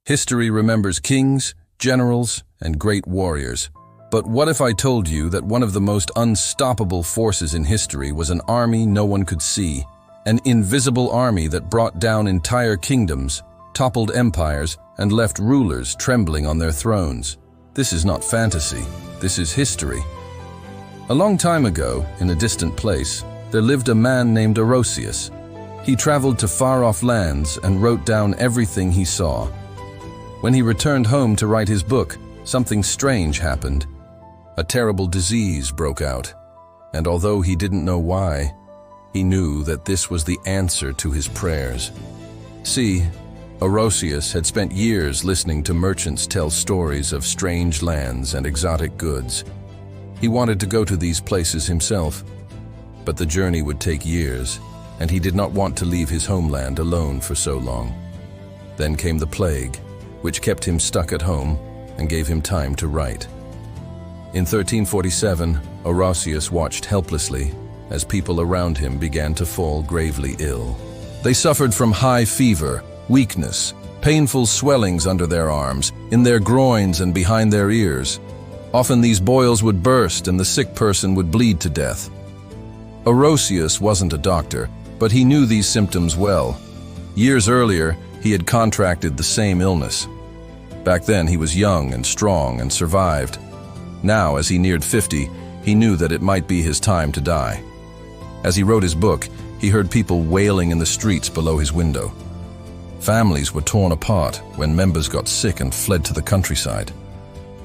History remembers kings, generals, and great warriors. But what if I told you that one of the most unstoppable forces in history was an army no one could see, an invisible army that brought down entire kingdoms, toppled empires, and left rulers trembling on their thrones? This is not fantasy, this is history. A long time ago, in a distant place, there lived a man named Orosius. He traveled to far-off lands and wrote down everything he saw. When he returned home to write his book, something strange happened. A terrible disease broke out, and although he didn't know why, he knew that this was the answer to his prayers. See, Orosius had spent years listening to merchants tell stories of strange lands and exotic goods. He wanted to go to these places himself, but the journey would take years, and he did not want to leave his homeland alone for so long. Then came the plague, which kept him stuck at home and gave him time to write. In 1347, Orosius watched helplessly as people around him began to fall gravely ill. They suffered from high fever, weakness, painful swellings under their arms, in their groins and behind their ears. Often these boils would burst and the sick person would bleed to death. Orosius wasn't a doctor, but he knew these symptoms well. Years earlier, he had contracted the same illness. Back then, he was young and strong and survived. Now, as he neared 50, he knew that it might be his time to die. As he wrote his book, he heard people wailing in the streets below his window. Families were torn apart when members got sick and fled to the countryside.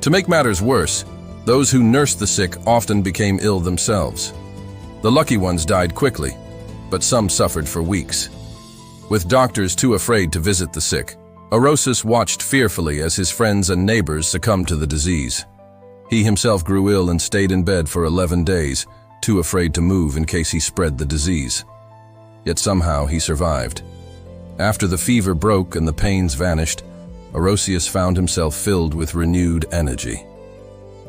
To make matters worse, those who nursed the sick often became ill themselves. The lucky ones died quickly, but some suffered for weeks. With doctors too afraid to visit the sick, Orosius watched fearfully as his friends and neighbors succumbed to the disease. He himself grew ill and stayed in bed for 11 days, too afraid to move in case he spread the disease. Yet somehow he survived. After the fever broke and the pains vanished, Orosius found himself filled with renewed energy.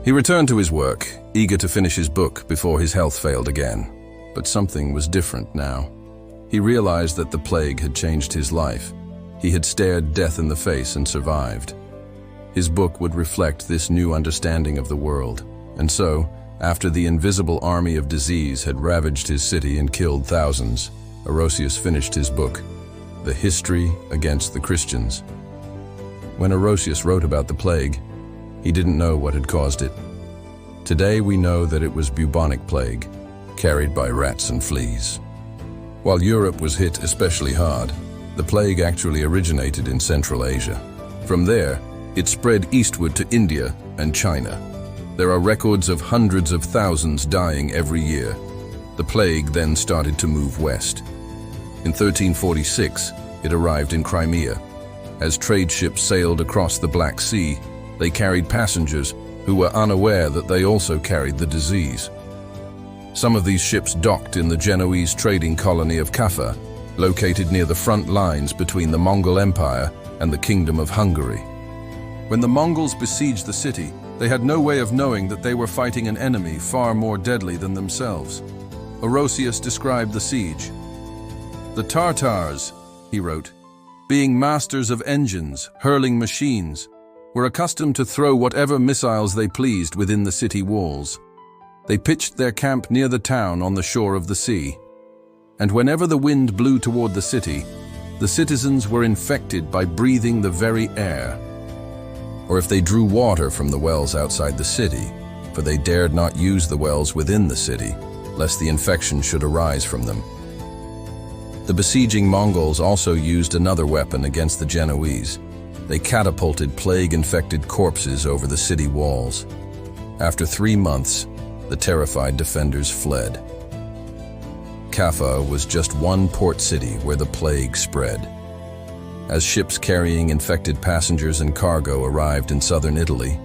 He returned to his work, eager to finish his book before his health failed again. But something was different now. He realized that the plague had changed his life. He had stared death in the face and survived. His book would reflect this new understanding of the world. And so, after the invisible army of disease had ravaged his city and killed thousands, Orosius finished his book, The History Against the Christians. When Orosius wrote about the plague, he didn't know what had caused it. Today we know that it was bubonic plague, carried by rats and fleas. While Europe was hit especially hard, the plague actually originated in Central Asia. From there, it spread eastward to India and China. There are records of hundreds of thousands dying every year. The plague then started to move west. In 1346, it arrived in Crimea. As trade ships sailed across the Black Sea, they carried passengers who were unaware that they also carried the disease. Some of these ships docked in the Genoese trading colony of Kaffa, located near the front lines between the Mongol Empire and the Kingdom of Hungary. When the Mongols besieged the city, they had no way of knowing that they were fighting an enemy far more deadly than themselves. Orosius described the siege. "The Tartars," he wrote, "being masters of engines, hurling machines, were accustomed to throw whatever missiles they pleased within the city walls. They pitched their camp near the town on the shore of the sea. And whenever the wind blew toward the city, the citizens were infected by breathing the very air. Or if they drew water from the wells outside the city, for they dared not use the wells within the city, lest the infection should arise from them." The besieging Mongols also used another weapon against the Genoese. They catapulted plague-infected corpses over the city walls. After 3 months, the terrified defenders fled. Kaffa was just one port city where the plague spread. As ships carrying infected passengers and cargo arrived in southern Italy,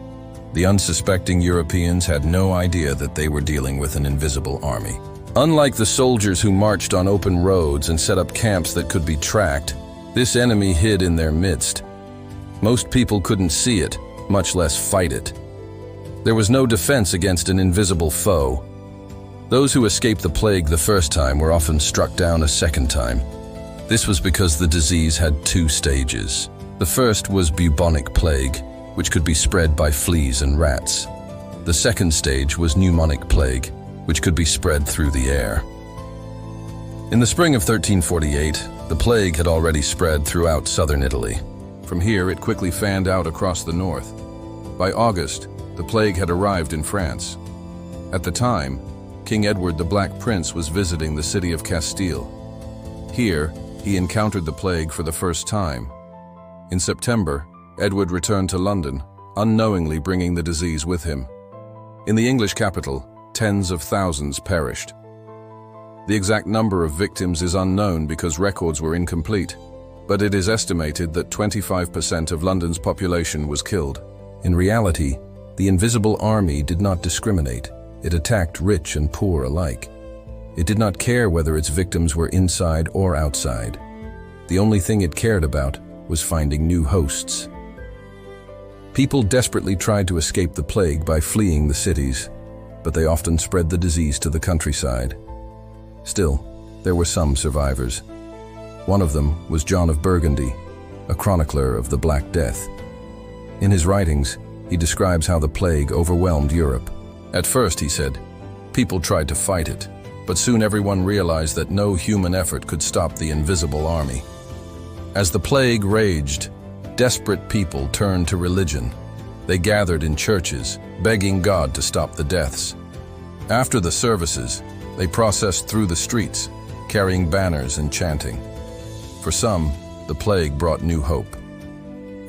the unsuspecting Europeans had no idea that they were dealing with an invisible army. Unlike the soldiers who marched on open roads and set up camps that could be tracked, this enemy hid in their midst. Most people couldn't see it, much less fight it. There was no defense against an invisible foe. Those who escaped the plague the first time were often struck down a second time. This was because the disease had 2 stages. The first was bubonic plague, which could be spread by fleas and rats. The second stage was pneumonic plague, which could be spread through the air. In the spring of 1348, the plague had already spread throughout southern Italy. From here, it quickly fanned out across the north. By August, the plague had arrived in France. At the time, King Edward the Black Prince was visiting the city of Castile. Here, he encountered the plague for the first time. In September, Edward returned to London, unknowingly bringing the disease with him. In the English capital, tens of thousands perished. The exact number of victims is unknown because records were incomplete, but it is estimated that 25% of London's population was killed. In reality, the Invisible Army did not discriminate. It attacked rich and poor alike. It did not care whether its victims were inside or outside. The only thing it cared about was finding new hosts. People desperately tried to escape the plague by fleeing the cities, but they often spread the disease to the countryside. Still, there were some survivors. One of them was John of Burgundy, a chronicler of the Black Death. In his writings, he describes how the plague overwhelmed Europe. At first, he said, people tried to fight it, but soon everyone realized that no human effort could stop the Invisible Army. As the plague raged, desperate people turned to religion. They gathered in churches, begging God to stop the deaths. After the services, they processed through the streets, carrying banners and chanting. For some, the plague brought new hope.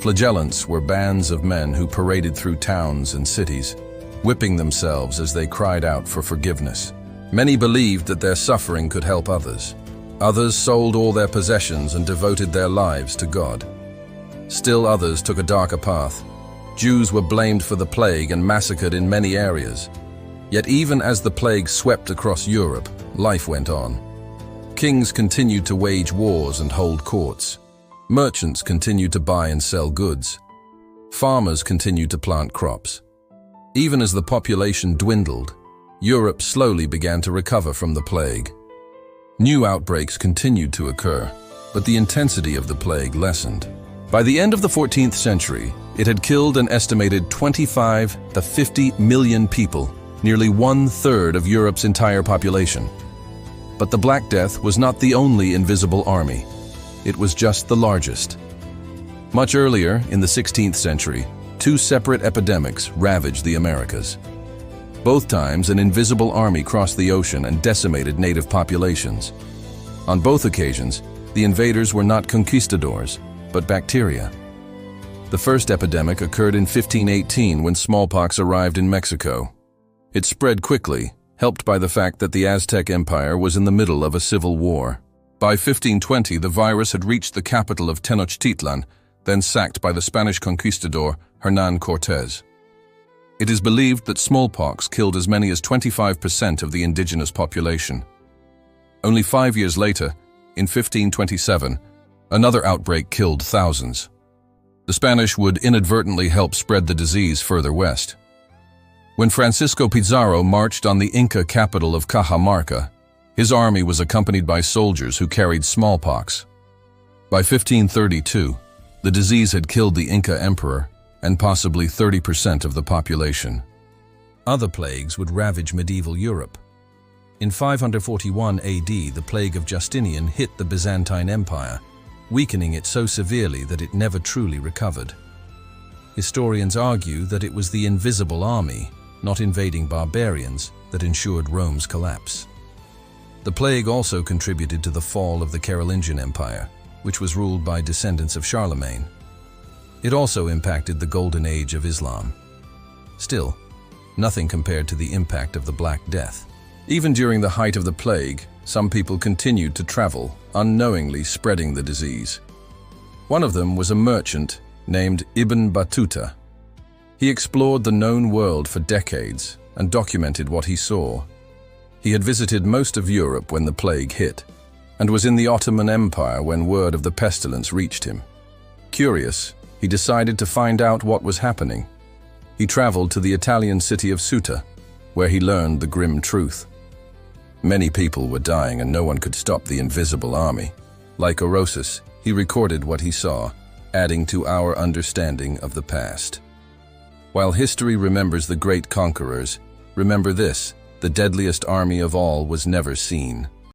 Flagellants were bands of men who paraded through towns and cities, whipping themselves as they cried out for forgiveness. Many believed that their suffering could help others. Others sold all their possessions and devoted their lives to God. Still others took a darker path. Jews were blamed for the plague and massacred in many areas. Yet even as the plague swept across Europe, life went on. Kings continued to wage wars and hold courts. Merchants continued to buy and sell goods. Farmers continued to plant crops. Even as the population dwindled, Europe slowly began to recover from the plague. New outbreaks continued to occur, but the intensity of the plague lessened. By the end of the 14th century, it had killed an estimated 25 to 50 million people, nearly 1/3 of Europe's entire population. But the Black Death was not the only invisible army. It was just the largest. Much earlier, in the 16th century, two separate epidemics ravaged the Americas. Both times, an invisible army crossed the ocean and decimated native populations. On both occasions, the invaders were not conquistadors, but bacteria. The first epidemic occurred in 1518 when smallpox arrived in Mexico. It spread quickly, helped by the fact that the Aztec Empire was in the middle of a civil war. By 1520, the virus had reached the capital of Tenochtitlan, then sacked by the Spanish conquistador Hernán Cortés. It is believed that smallpox killed as many as 25% of the indigenous population. Only 5 years later, in 1527, another outbreak killed thousands. The Spanish would inadvertently help spread the disease further west. When Francisco Pizarro marched on the Inca capital of Cajamarca, his army was accompanied by soldiers who carried smallpox. By 1532, the disease had killed the Inca emperor and possibly 30% of the population. Other plagues would ravage medieval Europe. In 541 AD, the Plague of Justinian hit the Byzantine Empire, weakening it so severely that it never truly recovered. Historians argue that it was the Invisible Army, not invading barbarians, that ensured Rome's collapse. The plague also contributed to the fall of the Carolingian Empire, which was ruled by descendants of Charlemagne. It also impacted the Golden Age of Islam. Still, nothing compared to the impact of the Black Death. Even during the height of the plague, some people continued to travel, unknowingly spreading the disease. One of them was a merchant named Ibn Battuta. He explored the known world for decades and documented what he saw. He had visited most of Europe when the plague hit, and was in the Ottoman Empire when word of the pestilence reached him. Curious, he decided to find out what was happening. He traveled to the Italian city of Ceuta, where he learned the grim truth. Many people were dying and no one could stop the Invisible Army. Like Orosius, he recorded what he saw. adding to our understanding of the past. While history remembers the great conquerors, remember this: the deadliest army of all was never seen.